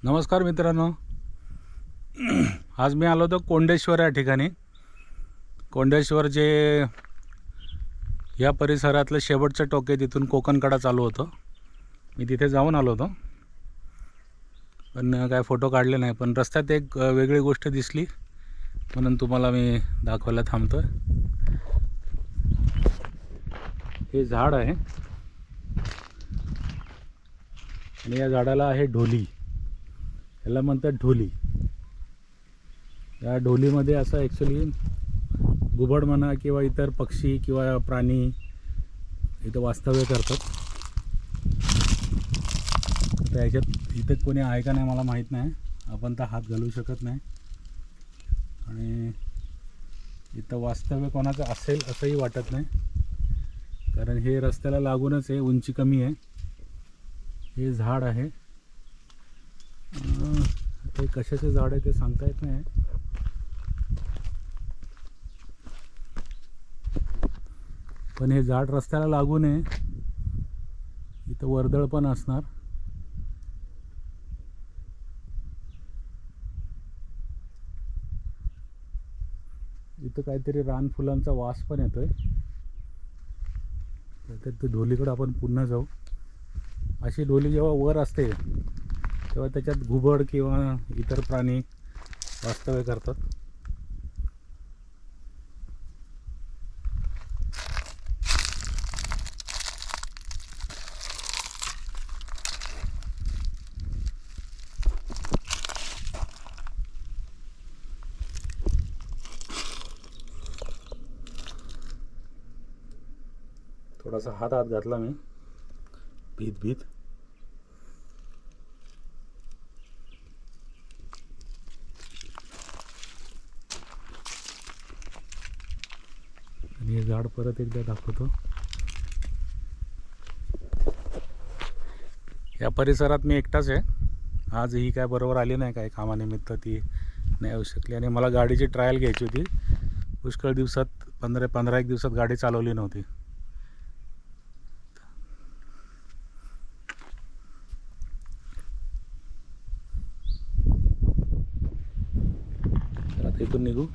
नमस्कार मित्रांनो. आज मी आलो होतो कोंडेश्वर या ठिकाणी. कोंडेश्वर जे या परिसरातलं शेवटचं टोक आहे, तिथून कोकणकडा चालू होतं. मी तिथे जाऊन आलो होतो, पण काय फोटो काढले नाही. पण रस्त्यात एक वेगळी गोष्ट दिसली म्हणून तुम्हाला मी दाखवायला थांबतो. हे झाड आहे आणि या झाडाला आहे ढोली. याला म्हणतात ढोली. या ढोलीमध्ये असं ॲक्च्युली घुबड म्हणा किंवा इतर पक्षी किंवा प्राणी इथं वास्तव्य करतात. तर याच्यात इथं कोणी आहे का नाही मला माहीत नाही. आपण तर हात घालू शकत नाही आणि इथं वास्तव्य कोणाचं असेल असंही वाटत नाही, कारण हे रस्त्याला लागूनच आहे. उंची कमी आहे. हे झाड आहे. ते कशाचे झाड आहे ते सांगता येत नाही. पण हे झाड रस्त्याला लागून आहे. इथं वर्दळ पण असणार. इथं काहीतरी रानफुलांचा वास पण येतोय. तर ते ढोलीकडे आपण पुन्हा जाऊ. अशी ढोली जेव्हा वर असते तेव्हा त्याच्यात घुबड किंवा इतर प्राणी वास्तव्य करतात. थोडासा हात घातला मी भीत. आणि हे झाड परत एकदा दाखवतो. या परिसरात मी एकटाच आहे. आज ही काय बरोबर आली नाही, काय कामानिमित्त ती नाही येऊ शकली. आणि मला गाडीची ट्रायल घ्यायची होती. पुष्कळ दिवसात 15 एक दिवसात गाडी चालवली नव्हती. तर आता इथून निघू.